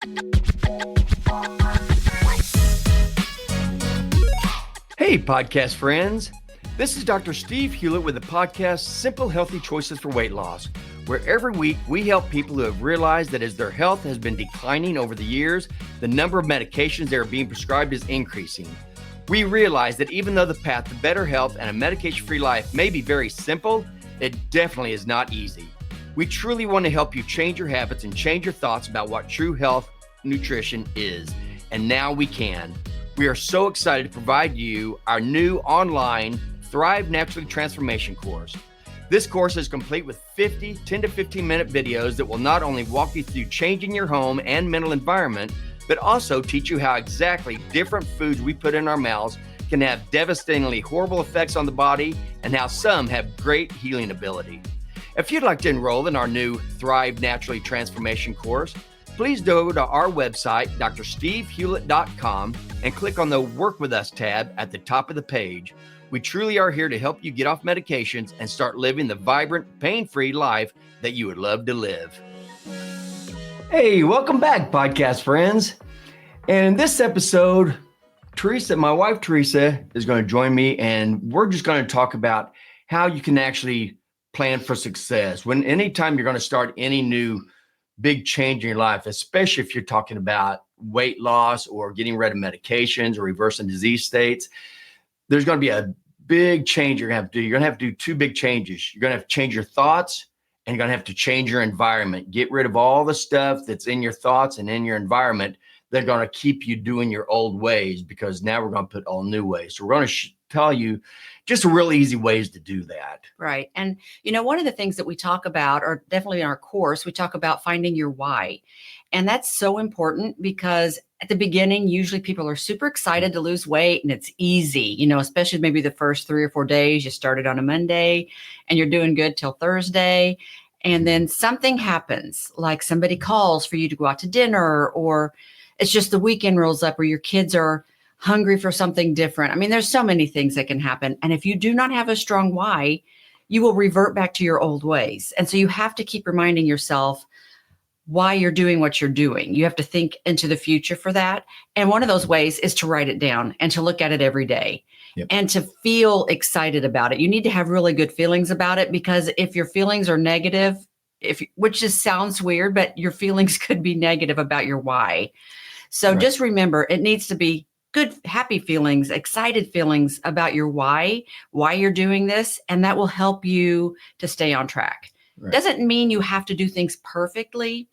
Hey, podcast friends. This is Dr. Steve Hewlett with the podcast Simple Healthy Choices for Weight Loss, where every week we help people who have realized that as their health has been declining over the years, the number of medications they are being prescribed is increasing. We realize that even though the path to better health and a medication-free life may be very simple, it definitely is not easy. We truly want to help you change your habits and change your thoughts about what true health nutrition is. And now we can. We are so excited to provide you our new online Thrive Naturally Transformation course. This course is complete with 10 to 15 minute videos that will not only walk you through changing your home and mental environment, but also teach you how exactly different foods we put in our mouths can have devastatingly horrible effects on the body and how some have great healing ability. If you'd like to enroll in our new Thrive Naturally Transformation course, please go to our website, drstevehewlett.com, and click on the Work With Us tab at the top of the page. We truly are here to help you get off medications and start living the vibrant, pain-free life that you would love to live. Hey, welcome back, podcast friends. And in this episode, Theresa, my wife Theresa, is going to join me, and we're just going to talk about how you can actually plan for success. Anytime you're going to start any new big change in your life, especially if you're talking about weight loss or getting rid of medications or reversing disease states, there's going to be a big change you're going to have to do. You're going to have to do two big changes. You're going to have to change your thoughts, and you're going to have to change your environment. Get rid of all the stuff that's in your thoughts and in your environment that's going to keep you doing your old ways, because now we're going to put all new ways. So we're going to tell you just real easy ways to do that. Right. And, one of the things that we talk about, or definitely in our course, we talk about finding your why. And that's so important because at the beginning, usually people are super excited to lose weight and it's easy, especially maybe the first 3 or 4 days. You started on a Monday and you're doing good till Thursday. And then something happens, like somebody calls for you to go out to dinner, or it's just the weekend rolls up, or your kids are hungry for something different. I mean, there's so many things that can happen. And if you do not have a strong why, you will revert back to your old ways. And so you have to keep reminding yourself why you're doing what you're doing. You have to think into the future for that. And one of those ways is to write it down and to look at it every day. Yep. And to feel excited about it. You need to have really good feelings about it, because if your feelings are negative, which just sounds weird, but your feelings could be negative about your why. So Just remember, it needs to be good, happy feelings, excited feelings about your why you're doing this. And that will help you to stay on track. Right. Doesn't mean you have to do things perfectly,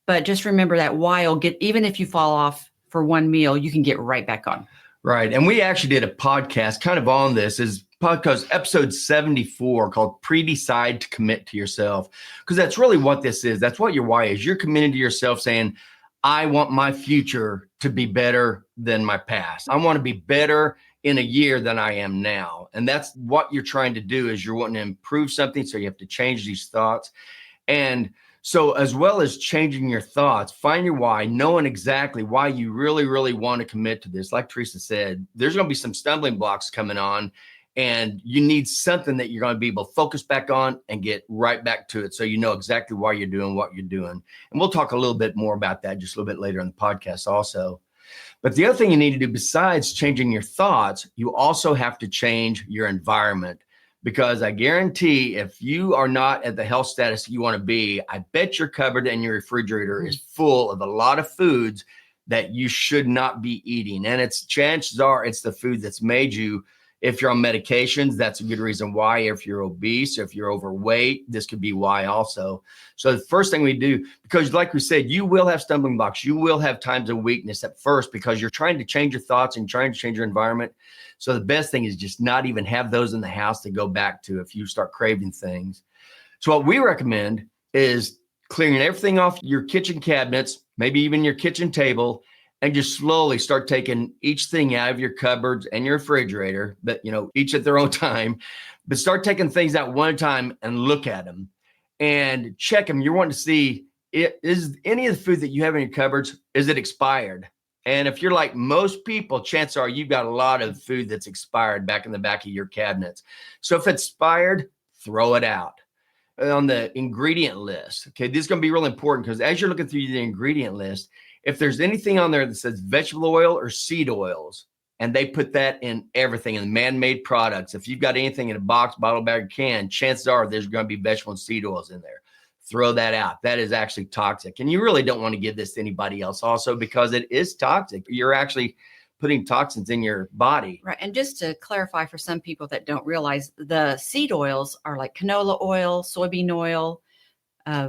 but just remember that why will get, even if you fall off for one meal, you can get right back on. Right. And we actually did a podcast kind of on this, is podcast episode 74 called Pre-Decide to Commit to Yourself. Because that's really what this is. That's what your why is. You're committed to yourself saying, I want my future to be better than my past. I want to be better in a year than I am now. And that's what you're trying to do, is you're wanting to improve something. So you have to change these thoughts. And so as well as changing your thoughts, find your why, knowing exactly why you really, really want to commit to this. Like Theresa said, there's going to be some stumbling blocks coming on, and you need something that you're going to be able to focus back on and get right back to it, so you know exactly why you're doing what you're doing. And we'll talk a little bit more about that just a little bit later in the podcast also. But the other thing you need to do besides changing your thoughts, you also have to change your environment. Because I guarantee if you are not at the health status you want to be, I bet your cupboard and your refrigerator is full of a lot of foods that you should not be eating. And chances are it's the food that's made you. If you're on medications, that's a good reason why. If you're obese, if you're overweight, this could be why also. So the first thing we do, because like we said, you will have stumbling blocks. You will have times of weakness at first, because you're trying to change your thoughts and trying to change your environment. So the best thing is just not even have those in the house to go back to if you start craving things. So what we recommend is clearing everything off your kitchen cabinets, maybe even your kitchen table, and just slowly start taking each thing out of your cupboards and your refrigerator, but each at their own time, but start taking things out one at a time and look at them and check them. You're wanting to see, is any of the food that you have in your cupboards, is it expired? And if you're like most people, chances are you've got a lot of food that's expired back in the back of your cabinets. So if it's expired, throw it out. On the ingredient list, okay, this is going to be really important, because as you're looking through the ingredient list, if there's anything on there that says vegetable oil or seed oils, and they put that in everything in man-made products, if you've got anything in a box, bottle, bag, or can, chances are there's going to be vegetable and seed oils in there. Throw that out. That is actually toxic. And you really don't want to give this to anybody else also, because it is toxic. You're actually putting toxins in your body. Right. And just to clarify for some people that don't realize, the seed oils are like canola oil, soybean oil,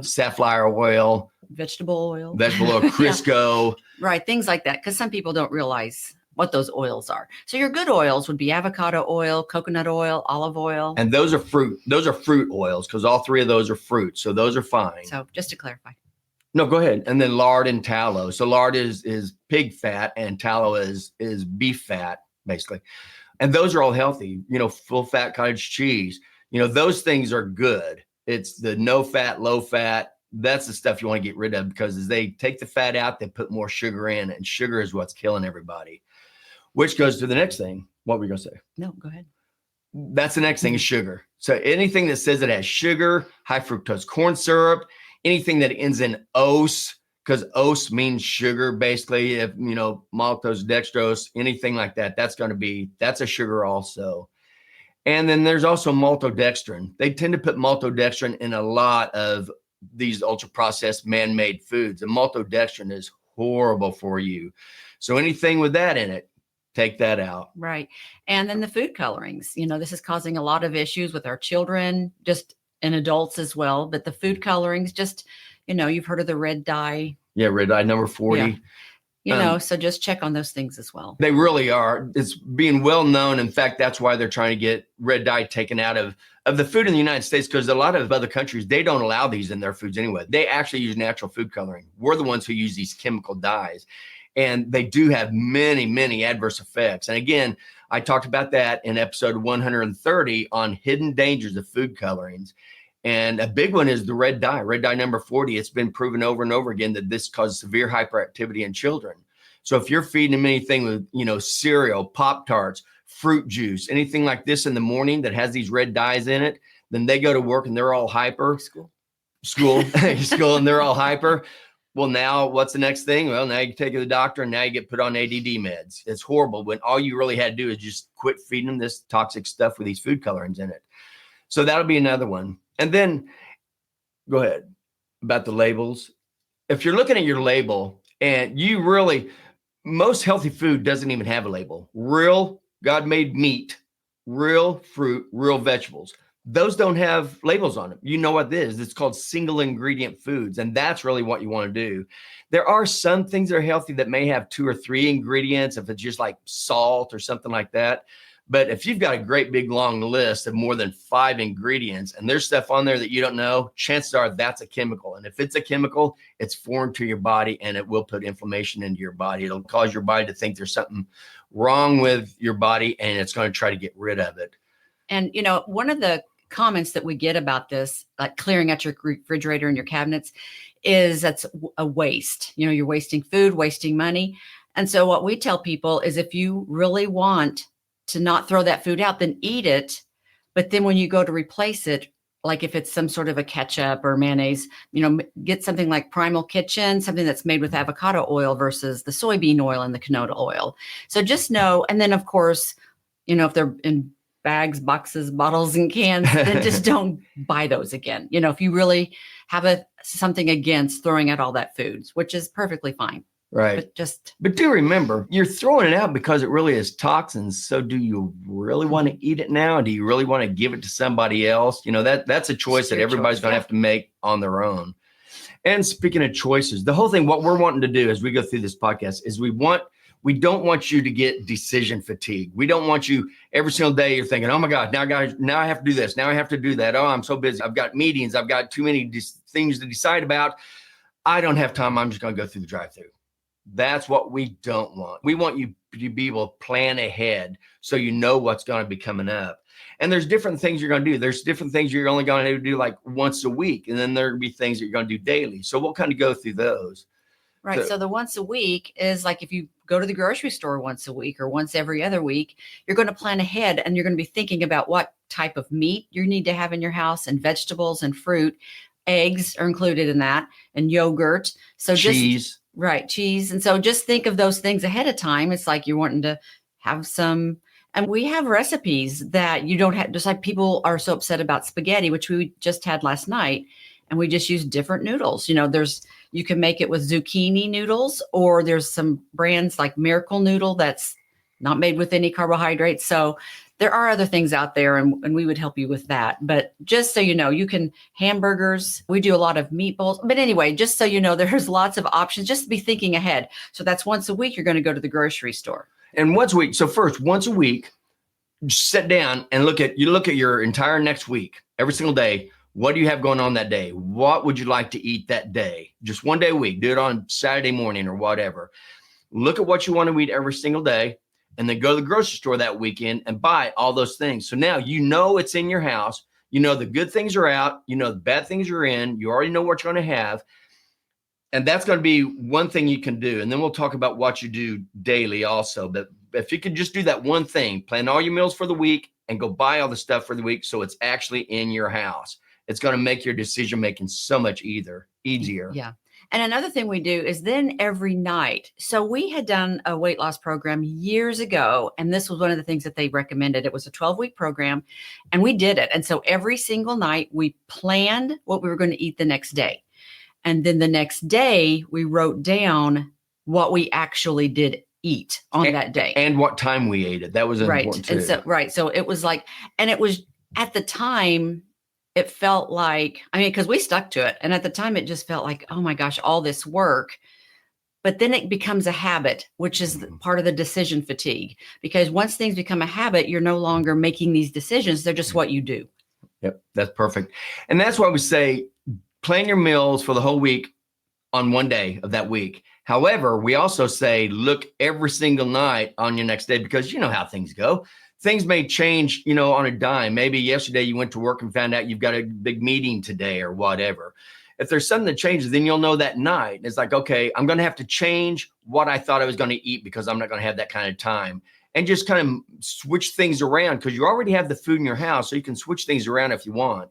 Safflower oil, vegetable oil, Crisco. Yeah. Right. Things like that. Because some people don't realize what those oils are. So your good oils would be avocado oil, coconut oil, olive oil. And those are fruit. Those are fruit oils, because all three of those are fruit. So those are fine. So just to clarify. No, go ahead. And then lard and tallow. So lard is pig fat and tallow is beef fat, basically. And those are all healthy, full fat cottage cheese. Those things are good. It's the no fat, low fat. That's the stuff you want to get rid of, because as they take the fat out, they put more sugar in, and sugar is what's killing everybody. Which goes to the next thing. What were you going to say? No, go ahead. That's the next thing is sugar. So anything that says it has sugar, high fructose corn syrup, anything that ends in ose, because ose means sugar, basically, if, maltose, dextrose, anything like that, that's a sugar also. And then there's also maltodextrin. They tend to put maltodextrin in a lot of these ultra processed man-made foods. And maltodextrin is horrible for you. So anything with that in it, take that out. Right. And then the food colorings, this is causing a lot of issues with our children, just and adults as well. But the food colorings, just, you've heard of the red dye. Yeah, red dye number 40. Yeah. So just check on those things as well. They really are. It's being well known. In fact, that's why they're trying to get red dye taken out of the food in the United States, because a lot of other countries, they don't allow these in their foods anyway. They actually use natural food coloring. We're the ones who use these chemical dyes. And they do have many, many adverse effects. And again, I talked about that in episode 130 on hidden dangers of food colorings. And a big one is the red dye number 40. It's been proven over and over again that this causes severe hyperactivity in children. So if you're feeding them anything with, cereal, Pop-Tarts, fruit juice, anything like this in the morning that has these red dyes in it, then they go to work and they're all hyper. School, and they're all hyper. Well, now what's the next thing? Well, now you take it to the doctor and now you get put on ADD meds. It's horrible when all you really had to do is just quit feeding them this toxic stuff with these food colorings in it. So that'll be another one. And then go ahead about the labels. If you're looking at your label and most healthy food doesn't even have a label. Real God-made meat, real fruit, real vegetables. Those don't have labels on them. You know what this is. It's called single ingredient foods. And that's really what you want to do. There are some things that are healthy that may have 2 or 3 ingredients, if it's just like salt or something like that. But if you've got a great big long list of more than 5 ingredients and there's stuff on there that you don't know, chances are that's a chemical. And if it's a chemical, it's foreign to your body and it will put inflammation into your body. It'll cause your body to think there's something wrong with your body and it's going to try to get rid of it. And, one of the comments that we get about this, like clearing out your refrigerator and your cabinets, is that's a waste. You're wasting food, wasting money. And so what we tell people is if you really want to not throw that food out, then eat it. But then when you go to replace it, like if it's some sort of a ketchup or mayonnaise, get something like Primal Kitchen, something that's made with avocado oil versus the soybean oil and the canola oil. So just know, and then of course, if they're in bags, boxes, bottles, and cans, then just don't buy those again. If you really have something against throwing out all that food, which is perfectly fine. Right. But do remember, you're throwing it out because it really is toxins. So do you really want to eat it now? Do you really want to give it to somebody else? That's a choice that everybody's going to have to make on their own. And speaking of choices, the whole thing, what we're wanting to do as we go through this podcast is we don't want you to get decision fatigue. We don't want you every single day you're thinking, oh my God, now I have to do this. Now I have to do that. Oh, I'm so busy. I've got meetings. I've got too many things to decide about. I don't have time. I'm just going to go through the drive-through. That's what we don't want. We want you to be able to plan ahead so you know what's going to be coming up. And there's different things you're going to do. There's different things you're only going to do like once a week. And then there'll be things that you're going to do daily. So we'll kind of go through those. Right. So the once a week is like if you go to the grocery store once a week or once every other week, you're going to plan ahead and you're going to be thinking about what type of meat you need to have in your house and vegetables and fruit. Eggs are included in that and yogurt. So cheese. Right. Cheese. And so just think of those things ahead of time. It's like you're wanting to have some, and we have recipes that you don't have, just like people are so upset about spaghetti, which we just had last night. And we just use different noodles. You can make it with zucchini noodles, or there's some brands like Miracle Noodle that's not made with any carbohydrates. So there are other things out there, and we would help you with that. But just so you know, you can hamburgers. We do a lot of meatballs. But anyway, just so you know, there's lots of options. Just be thinking ahead. So that's once a week you're going to go to the grocery store. And once a week. So first, once a week, just sit down and look at your entire next week, every single day. What do you have going on that day? What would you like to eat that day? Just one day a week. Do it on Saturday morning or whatever. Look at what you want to eat every single day, and then go to the grocery store that weekend and buy all those things. So now you know it's in your house. You know the good things are out. You know the bad things are in. You already know what you're going to have. And that's going to be one thing you can do. And then we'll talk about what you do daily also. But if you could just do that one thing, plan all your meals for the week and go buy all the stuff for the week so it's actually in your house, it's going to make your decision making so much easier. Yeah. And another thing we do is then every night. So we had done a weight loss program years ago, and this was one of the things that they recommended. It was a 12-week program, and we did it. And so every single night we planned what we were going to eat the next day. And then the next day we wrote down what we actually did eat on that day. And what time we ate it. That was important too. And so it was like, and it was at the time, it felt like, because we stuck to it. And at the time, it just felt like, oh my gosh, all this work. But then it becomes a habit, which is part of the decision fatigue. Because once things become a habit, you're no longer making these decisions. They're just what you do. Yep, that's perfect. And that's why we say, plan your meals for the whole week on one day of that week. However, we also say, look every single night on your next day, because you know how things go. Things may change, on a dime. Maybe yesterday you went to work and found out you've got a big meeting today or whatever. If there's something that changes, then you'll know that night. It's like, okay, I'm going to have to change what I thought I was going to eat because I'm not going to have that kind of time. And just kind of switch things around, because you already have the food in your house, so you can switch things around if you want.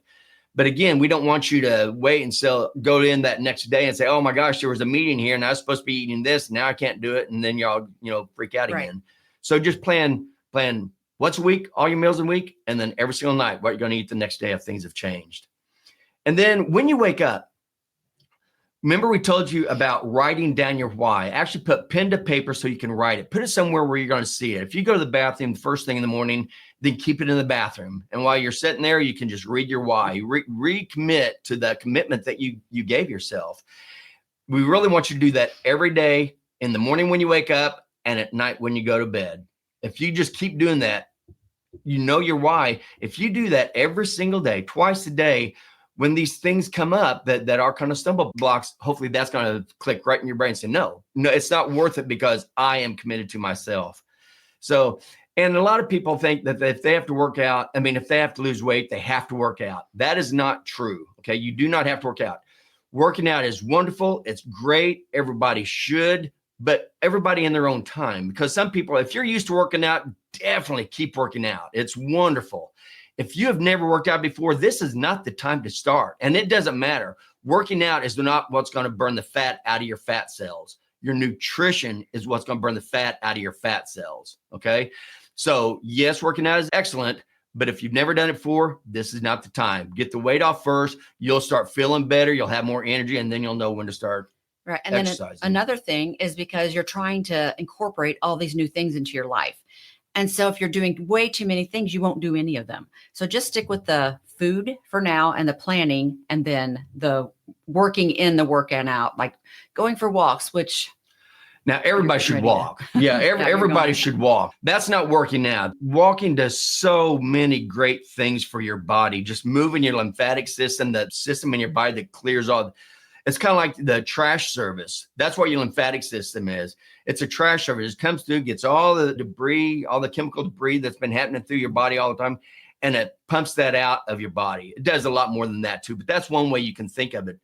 But again, we don't want you to wait and go in that next day and say, oh my gosh, there was a meeting here and I was supposed to be eating this. And now I can't do it. And then y'all, freak out again. So just plan once a week, all your meals a week, and then every single night, what you're going to eat the next day if things have changed. And then when you wake up, remember we told you about writing down your why. Actually put pen to paper so you can write it. Put it somewhere where you're going to see it. If you go to the bathroom the first thing in the morning, then keep it in the bathroom. And while you're sitting there, you can just read your why. You recommit to the commitment that you gave yourself. We really want you to do that every day, in the morning when you wake up and at night when you go to bed. If you just keep doing that, you know your why. If you do that every single day, twice a day, when these things come up that are kind of stumble blocks, hopefully that's going to click right in your brain and say, no, it's not worth it because I am committed to myself. So, and a lot of people think that if they have to work out, if they have to lose weight, they have to work out. That is not true. Okay. You do not have to work out. Working out is wonderful. It's great. Everybody should, but everybody in their own time, because some people, if you're used to working out, definitely keep working out. It's wonderful. If you have never worked out before, this is not the time to start. And it doesn't matter. Working out is not what's going to burn the fat out of your fat cells. Your nutrition is what's going to burn the fat out of your fat cells. Okay. So yes, working out is excellent, but if you've never done it before, this is not the time. Get the weight off first. You'll start feeling better. You'll have more energy, and then you'll know when to start. Right. And then another thing is because you're trying to incorporate all these new things into your life. And so if you're doing way too many things, you won't do any of them. So just stick with the food for now and the planning, and then the working in the workout out, like going for walks, which now everybody should walk. Yeah, everybody should walk. That's not working out. Walking does so many great things for your body, just moving your lymphatic system, the system in your body that clears all. It's kind of like the trash service. That's what your lymphatic system is. It's a trash service. It comes through, gets all the debris, all the chemical debris that's been happening through your body all the time, and it pumps that out of your body. It does a lot more than that too, but that's one way you can think of it.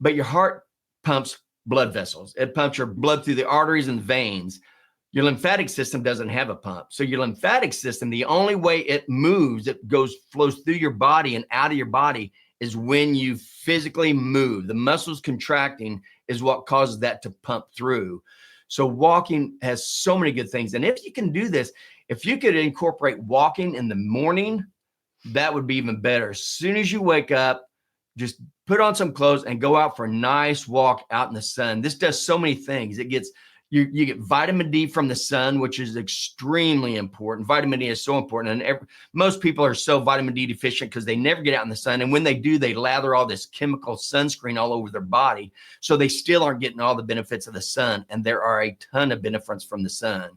But your heart pumps blood vessels. It pumps your blood through the arteries and veins. Your lymphatic system doesn't have a pump. So your lymphatic system, the only way it moves, flows through your body and out of your body, is when you physically move. The muscles contracting is what causes that to pump through. So walking has so many good things. And if you can do this, if you could incorporate walking in the morning, that would be even better. As soon as you wake up, just put on some clothes and go out for a nice walk out in the sun. This does so many things. It gets you get vitamin D from the sun, which is extremely important. Vitamin D is so important. And most people are so vitamin D deficient because they never get out in the sun. And when they do, they lather all this chemical sunscreen all over their body. So they still aren't getting all the benefits of the sun. And there are a ton of benefits from the sun.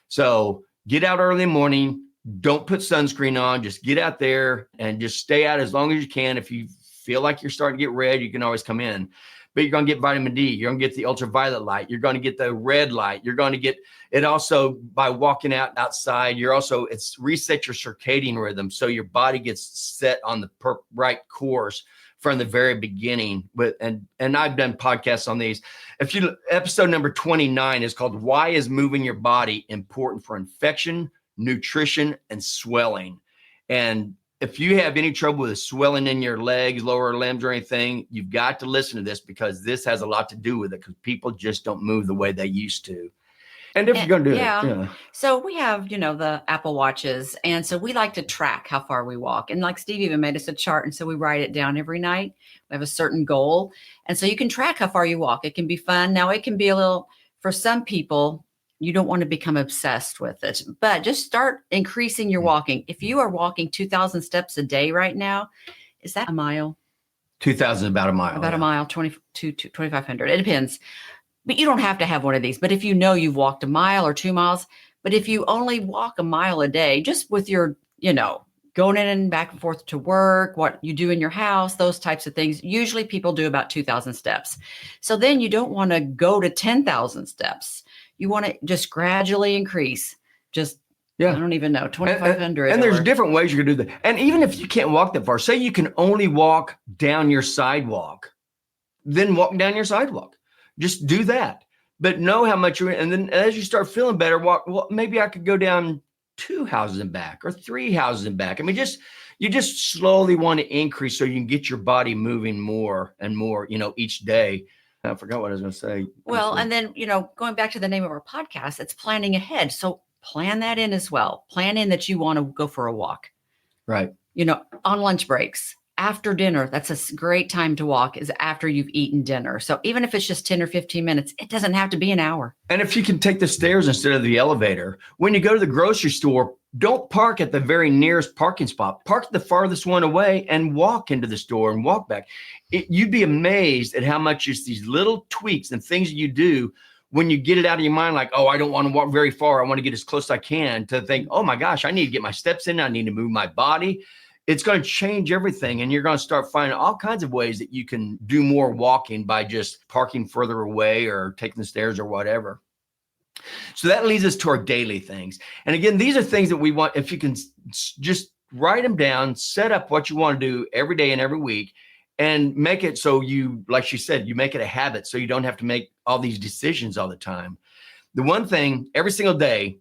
So get out early in the morning. Don't put sunscreen on. Just get out there and just stay out as long as you can. If you feel like you're starting to get red, you can always come in. But you're going to get vitamin D. You're going to get the ultraviolet light. You're going to get the red light. You're going to get it also by walking outside. It's reset your circadian rhythm. So your body gets set on the right course from the very beginning. And I've done podcasts on these. Episode number 29 is called Why is Moving Your Body Important for Infection, Nutrition, and Swelling? And if you have any trouble with swelling in your legs, lower limbs, or anything, you've got to listen to this because this has a lot to do with it because people just don't move the way they used to. And if you're going to do it. So we have, the Apple Watches. And so we like to track how far we walk. And like Steve even made us a chart. And so we write it down every night. We have a certain goal. And so you can track how far you walk. It can be fun. Now it can be a little, for some people, you don't want to become obsessed with it, but just start increasing your walking. If you are walking 2,000 steps a day right now, is that a mile? 2,000 is about a mile. About a mile, 2,500. It depends. But you don't have to have one of these. But if you know you've walked a mile or 2 miles, but if you only walk a mile a day, just with your, going in and back and forth to work, what you do in your house, those types of things, usually people do about 2,000 steps. So then you don't want to go to 10,000 steps. You want to just gradually increase. I don't even know, 2,500. And there's different ways you can do that. And even if you can't walk that far, say you can only walk down your sidewalk, then walk down your sidewalk. Just do that. But know how much and then as you start feeling better, maybe I could go down 2 houses and back or 3 houses and back. I mean, you just slowly want to increase so you can get your body moving more and more, each day. I forgot what I was going to say. Well, and then, going back to the name of our podcast, it's planning ahead. So plan that in as well. Plan in that you want to go for a walk. Right. On lunch breaks, after dinner, that's a great time to walk is after you've eaten dinner. So even if it's just 10 or 15 minutes, it doesn't have to be an hour. And if you can take the stairs instead of the elevator, when you go to the grocery store, don't park at the very nearest parking spot. Park the farthest one away and walk into the store and walk back. You'd be amazed at how much just these little tweaks and things you do when you get it out of your mind, like, oh, I don't want to walk very far. I want to get as close as I can to think, oh my gosh, I need to get my steps in. I need to move my body. It's going to change everything. And you're going to start finding all kinds of ways that you can do more walking by just parking further away or taking the stairs or whatever. So that leads us to our daily things. And again, these are things that we want, if you can just write them down, set up what you want to do every day and every week, and make it so you, like she said, you make it a habit so you don't have to make all these decisions all the time. The one thing, every single day,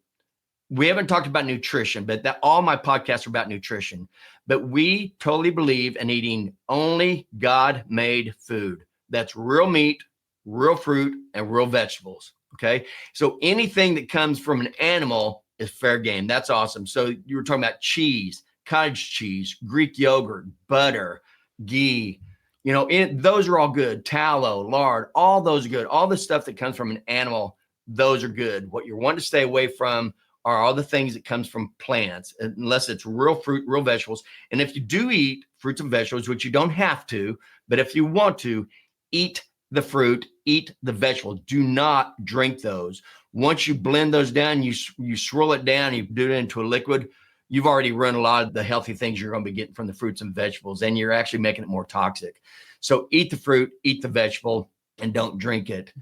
we haven't talked about nutrition, but all my podcasts are about nutrition. But we totally believe in eating only God-made food. That's real meat, real fruit, and real vegetables. Okay. So anything that comes from an animal is fair game. That's awesome. So you were talking about cheese, cottage cheese, Greek yogurt, butter, ghee, those are all good. Tallow, lard, all those are good. All the stuff that comes from an animal, those are good. What you want to stay away from are all the things that comes from plants, unless it's real fruit, real vegetables. And if you do eat fruits and vegetables, which you don't have to, but if you want to, eat the fruit, eat the vegetable. Do not drink those. Once you blend those down, you swirl it down, you do it into a liquid, you've already run a lot of the healthy things you're going to be getting from the fruits and vegetables, and you're actually making it more toxic. So eat the fruit, eat the vegetable, and don't drink it.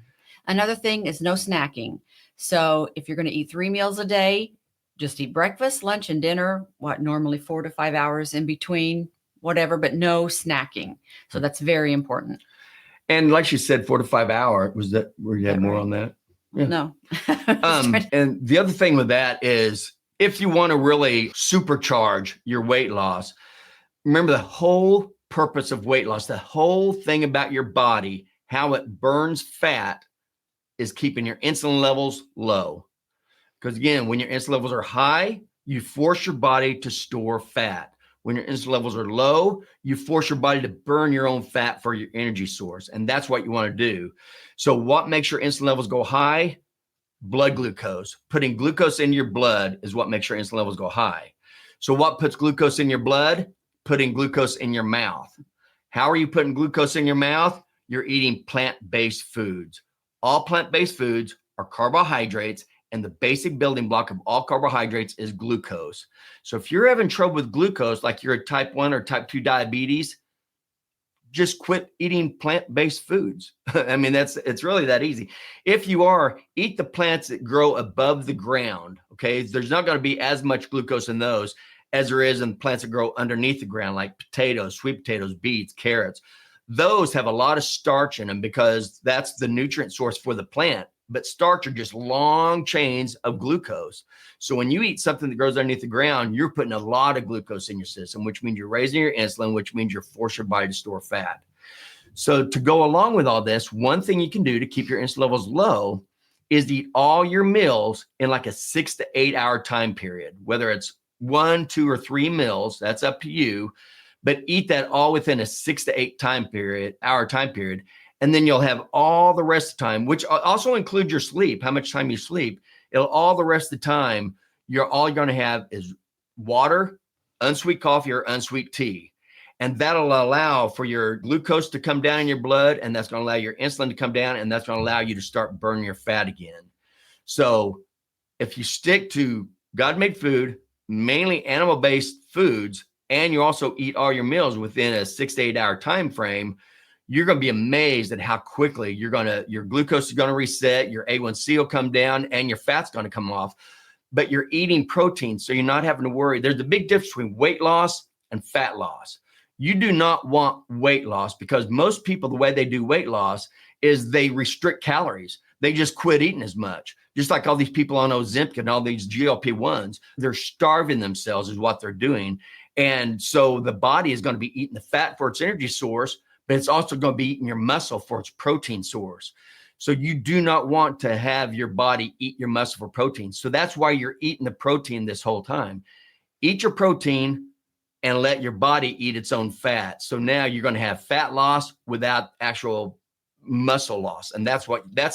Another thing is no snacking. So if you're going to eat 3 meals a day, just eat breakfast, lunch, and dinner, normally 4 to 5 hours in between, whatever, but no snacking. So that's very important. And like she said, 4 to 5 hour, was that where you had more on that? Yeah. No. And the other thing with that is if you want to really supercharge your weight loss, remember the whole purpose of weight loss, the whole thing about your body how it burns fat is keeping your insulin levels low. Because again, when your insulin levels are high, you force your body to store fat. When your insulin levels are low, you force your body to burn your own fat for your energy source. And that's what you want to do. So what makes your insulin levels go high? Blood glucose. Putting glucose in your blood is what makes your insulin levels go high. So what puts glucose in your blood? Putting glucose in your mouth. How are you putting glucose in your mouth? You're eating plant-based foods. All plant-based foods are carbohydrates, and the basic building block of all carbohydrates is glucose. So if you're having trouble with glucose, like you're a type 1 or type 2 diabetes, just quit eating plant-based foods. I mean, it's really that easy. If you are, eat the plants that grow above the ground, okay? There's not going to be as much glucose in those as there is in plants that grow underneath the ground, like potatoes, sweet potatoes, beets, carrots. Those have a lot of starch in them because that's the nutrient source for the plant. But starch are just long chains of glucose. So when you eat something that grows underneath the ground, you're putting a lot of glucose in your system, which means you're raising your insulin, which means you're forcing your body to store fat. So to go along with all this, one thing you can do to keep your insulin levels low is to eat all your meals in like a 6 to 8 hour time period, whether it's 1, 2, or 3 meals, that's up to you, but eat that all within a 6 to 8 hour time period. And then you'll have all the rest of the time, which also includes your sleep, how much time you sleep. All the rest of the time, all you're going to have is water, unsweet coffee, or unsweet tea. And that'll allow for your glucose to come down in your blood, and that's going to allow your insulin to come down, and that's going to allow you to start burning your fat again. So if you stick to God-made food, mainly animal-based foods, and you also eat all your meals within a 6 to 8 hour time frame, you're going to be amazed at how quickly your glucose is going to reset, your A1C will come down, and your fat's going to come off. But you're eating protein, so you're not having to worry. There's a big difference between weight loss and fat loss. You do not want weight loss because most people, the way they do weight loss is they restrict calories. They just quit eating as much. Just like all these people on Ozempic and all these GLP-1s, they're starving themselves is what they're doing. And so the body is going to be eating the fat for its energy source, but it's also going to be eating your muscle for its protein source. So you do not want to have your body eat your muscle for protein. So that's why you're eating the protein this whole time. Eat your protein and let your body eat its own fat. So now you're going to have fat loss without actual muscle loss. And that's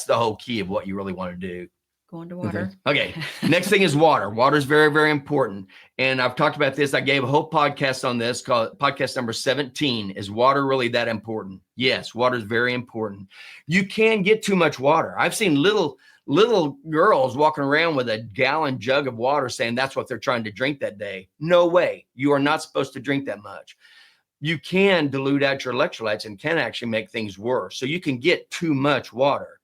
the whole key of what you really want to do. Go into water. Okay. Next thing is water. Water is very, very important. And I've talked about this. I gave a whole podcast on this called podcast number 17. Is water really that important? Yes, water is very important. You can get too much water. I've seen little girls walking around with a gallon jug of water saying that's what they're trying to drink that day. No way. You are not supposed to drink that much. You can dilute out your electrolytes and can actually make things worse. So you can get too much water.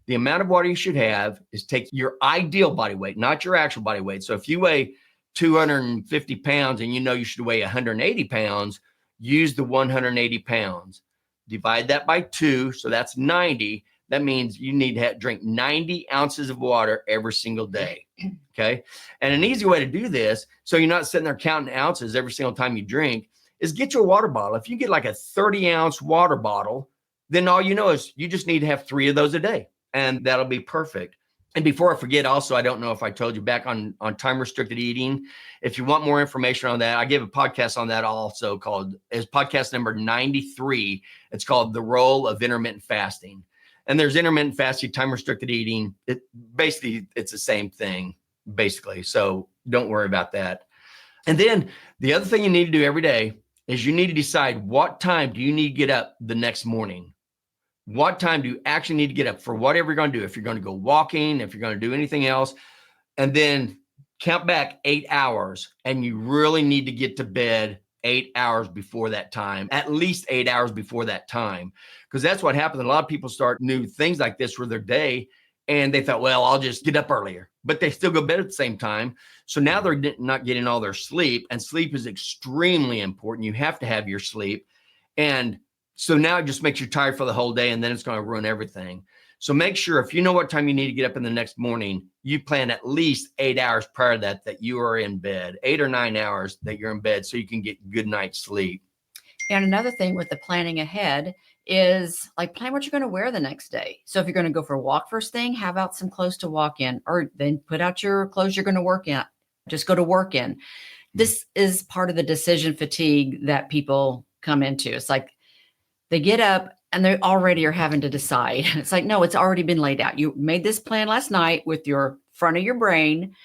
The amount of water you should have is take your ideal body weight, not your actual body weight. So if you weigh 250 pounds and you know you should weigh 180 pounds, use the 180 pounds. Divide that by 2, so that's 90. That means you need to drink 90 ounces of water every single day, okay? And an easy way to do this, so you're not sitting there counting ounces every single time you drink, is get you a water bottle. If you get like a 30-ounce water bottle, then all you know is you just need to have 3 of those a day. And that'll be perfect. And before I forget, also, I don't know if I told you back on time-restricted eating. If you want more information on that, I gave a podcast on that also is podcast number 93. It's called The Role of Intermittent Fasting. And there's intermittent fasting, time-restricted eating. It's the same thing, basically. So don't worry about that. And then the other thing you need to do every day is you need to decide what time do you need to get up the next morning. What time do you actually need to get up for whatever you're going to do? If you're going to go walking, if you're going to do anything else, and then count back 8 hours. And you really need to get to bed 8 hours before that time, at least 8 hours before that time. Because that's what happens. A lot of people start new things like this for their day, and they thought, well, I'll just get up earlier. But they still go to bed at the same time. So now they're not getting all their sleep, and sleep is extremely important. You have to have your sleep. And so now it just makes you tired for the whole day, and then it's going to ruin everything. So make sure if you know what time you need to get up in the next morning, you plan at least 8 hours prior to that you are in bed, 8 or 9 hours that you're in bed so you can get good night's sleep. And another thing with the planning ahead is like plan what you're going to wear the next day. So if you're going to go for a walk first thing, have out some clothes to walk in, or then put out your clothes you're going to work in. Just go to work in. This is part of the decision fatigue that people come into. It's like they get up and they already are having to decide. It's like, no, it's already been laid out. You made this plan last night with your front of your brain.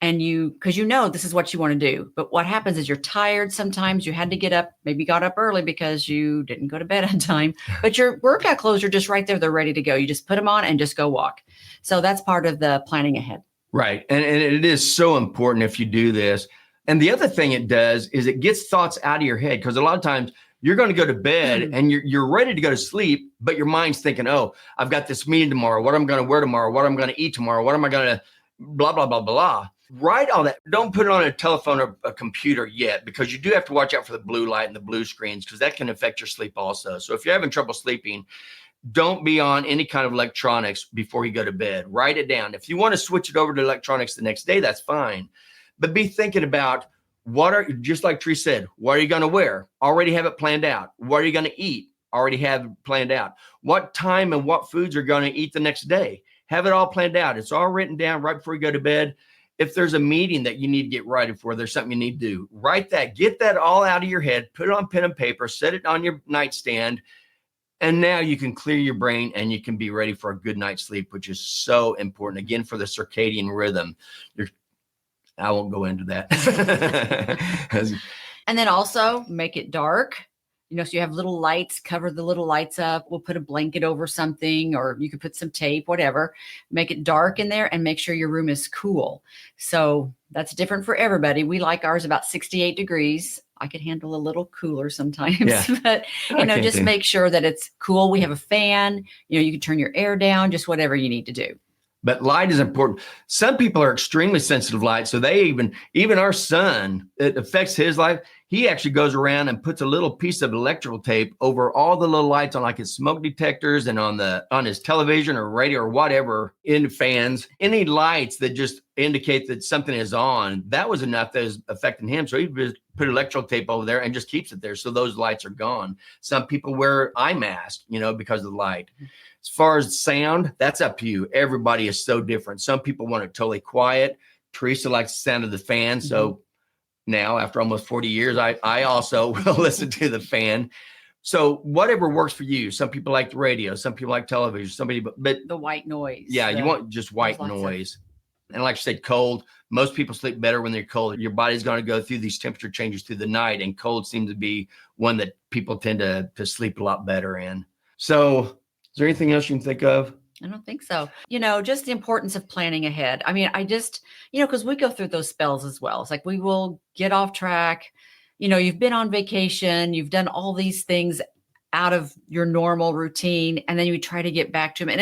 And because this is what you want to do. But what happens is you're tired. Sometimes you had to get up, maybe got up early because you didn't go to bed on time, but your workout clothes are just right there. They're ready to go. You just put them on and just go walk. So that's part of the planning ahead. Right. And it is so important if you do this. And the other thing it does is it gets thoughts out of your head, because a lot of times you're going to go to bed and you're ready to go to sleep, but your mind's thinking, oh, I've got this meeting tomorrow, what I'm going to wear tomorrow, what I'm going to eat tomorrow, what am I going to blah, blah, blah, blah. Write all that. Don't put it on a telephone or a computer yet, because you do have to watch out for the blue light and the blue screens, because that can affect your sleep also. So if you're having trouble sleeping, don't be on any kind of electronics before you go to bed. Write it down. If you want to switch it over to electronics the next day, that's fine. But be thinking about just like Theresa said, what are you going to wear? Already have it planned out. What are you going to eat? Already have it planned out. What time and what foods are going to eat the next day? Have it all planned out. It's all written down right before you go to bed. If there's a meeting that you need to get ready for, there's something you need to do, write that, get that all out of your head, put it on pen and paper, set it on your nightstand. And now you can clear your brain and you can be ready for a good night's sleep, which is so important. Again, for the circadian rhythm. I won't go into that. And then also make it dark. So you have little lights, cover the little lights up. We'll put a blanket over something, or you could put some tape, whatever. Make it dark in there and make sure your room is cool. So that's different for everybody. We like ours about 68 degrees. I could handle a little cooler sometimes, but just make sure that it's cool. We have a fan, you can turn your air down, just whatever you need to do. But light is important. Some people are extremely sensitive to light. So they even our son, it affects his life. He actually goes around and puts a little piece of electrical tape over all the little lights on like his smoke detectors and on his television or radio or whatever, in fans, any lights that just indicate that something is on. That was enough that is affecting him. So he just put electrical tape over there and just keeps it there. So those lights are gone. Some people wear eye masks, because of the light. As far as sound, that's up to you. Everybody is so different. Some people want it totally quiet. Theresa likes the sound of the fan. So now, after almost 40 years, I also will listen to the fan. So whatever works for you. Some people like the radio. Some people like television. But the white noise. Yeah, you want just white noise. And like I said, cold. Most people sleep better when they're cold. Your body's going to go through these temperature changes through the night, and cold seems to be one that people tend to sleep a lot better in. So is there anything else you can think of? I don't think so. Just the importance of planning ahead. I mean, I just, because we go through those spells as well. It's like we will get off track. You've been on vacation, you've done all these things out of your normal routine, and then you try to get back to them. And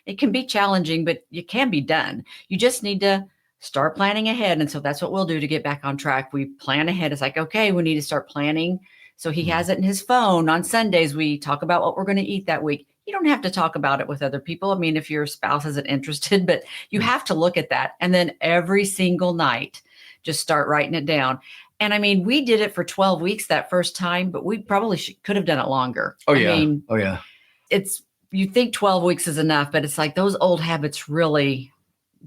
it can be challenging, but it can be done. You just need to start planning ahead. And so that's what we'll do to get back on track. We plan ahead. It's like, okay, we need to start planning. So he has it in his phone. On Sundays, we talk about what we're going to eat that week. You don't have to talk about it with other people. I mean, if your spouse isn't interested, but you have to look at that. And then every single night, just start writing it down. And I mean, we did it for 12 weeks that first time, but we probably could have done it longer. You think 12 weeks is enough, but it's like those old habits really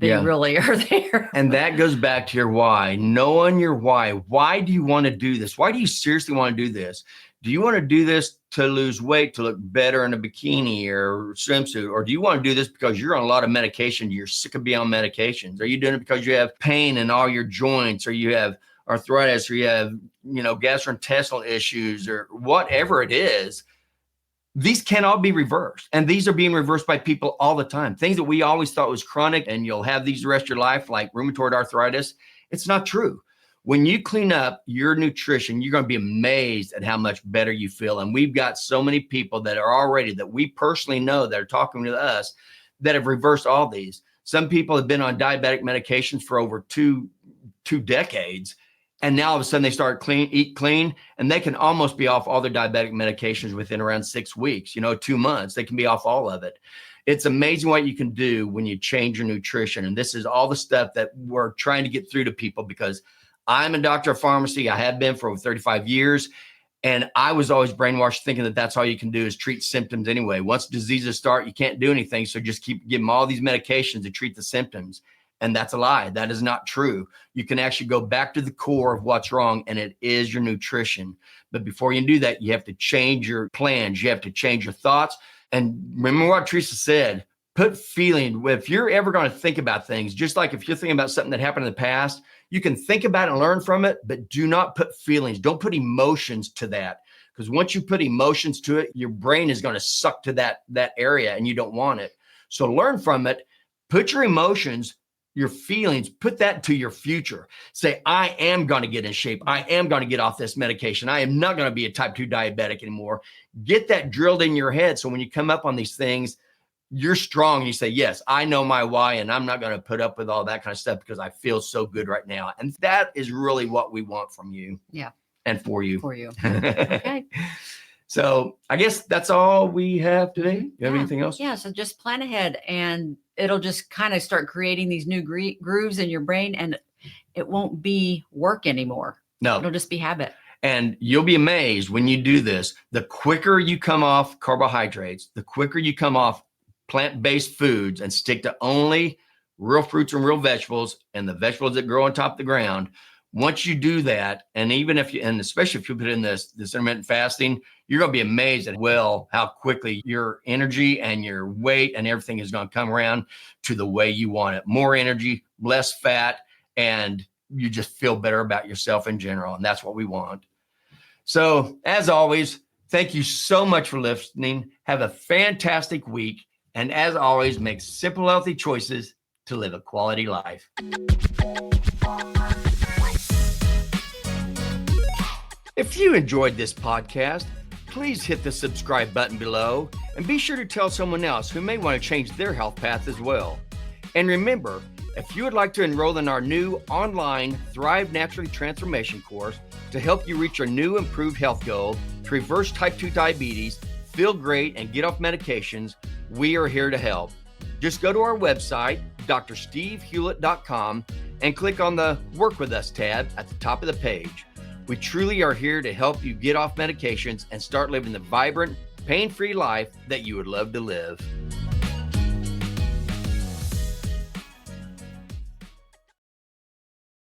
are there. And that goes back to your why. Knowing your why. Why do you want to do this? Why do you seriously want to do this? Do you want to do this to lose weight, to look better in a bikini or swimsuit? Or do you want to do this because you're on a lot of medication? You're sick of being on medications? Are you doing it because you have pain in all your joints, or you have arthritis, or you have, gastrointestinal issues, or whatever it is? These can all be reversed. And these are being reversed by people all the time. Things that we always thought was chronic and you'll have these the rest of your life, like rheumatoid arthritis. It's not true. When you clean up your nutrition, you're going to be amazed at how much better you feel. And we've got so many people that we personally know that are talking to us that have reversed all these. Some people have been on diabetic medications for over two decades. And now all of a sudden they start eat clean, and they can almost be off all their diabetic medications within around 6 weeks, 2 months. They can be off all of it. It's amazing what you can do when you change your nutrition. And this is all the stuff that we're trying to get through to people, because I'm a doctor of pharmacy. I have been for over 35 years. And I was always brainwashed thinking that that's all you can do is treat symptoms anyway. Once diseases start, you can't do anything. So just keep give them all these medications to treat the symptoms. And that's a lie. That is not true. You can actually go back to the core of what's wrong, and it is your nutrition. But before you can do that, you have to change your plans. You have to change your thoughts. And remember what Theresa said, put feeling. If you're ever going to think about things, just like if you're thinking about something that happened in the past, you can think about it and learn from it, but do not put feelings. Don't put emotions to that. Because once you put emotions to it, your brain is going to suck to that area and you don't want it. So learn from it. Put your emotions, your feelings, put that to your future. Say, I am going to get in shape. I am going to get off this medication. I am not going to be a type 2 diabetic anymore. Get that drilled in your head. So when you come up on these things, you're strong. You say, yes, I know my why, and I'm not going to put up with all that kind of stuff because I feel so good right now. And that is really what we want from you. Yeah. And for you. For you. Okay. So I guess that's all we have today. You have anything else? Yeah. So just plan ahead, and it'll just kind of start creating these new grooves in your brain, and it won't be work anymore. No. It'll just be habit. And you'll be amazed when you do this. The quicker you come off carbohydrates, the quicker you come off plant-based foods and stick to only real fruits and real vegetables and the vegetables that grow on top of the ground. Once you do that, and even if you, and especially if you put in this intermittent fasting, you're going to be amazed at how quickly your energy and your weight and everything is going to come around to the way you want it. More energy, less fat, and you just feel better about yourself in general. And that's what we want. So as always, thank you so much for listening. Have a fantastic week. And as always, make simple, healthy choices to live a quality life. If you enjoyed this podcast, please hit the subscribe button below and be sure to tell someone else who may want to change their health path as well. And remember, if you would like to enroll in our new online Thrive Naturally Transformation course to help you reach your new improved health goal to reverse type 2 diabetes, feel great, and get off medications, we are here to help. Just go to our website, drstevehewlett.com, and click on the Work With Us tab at the top of the page. We truly are here to help you get off medications and start living the vibrant, pain-free life that you would love to live.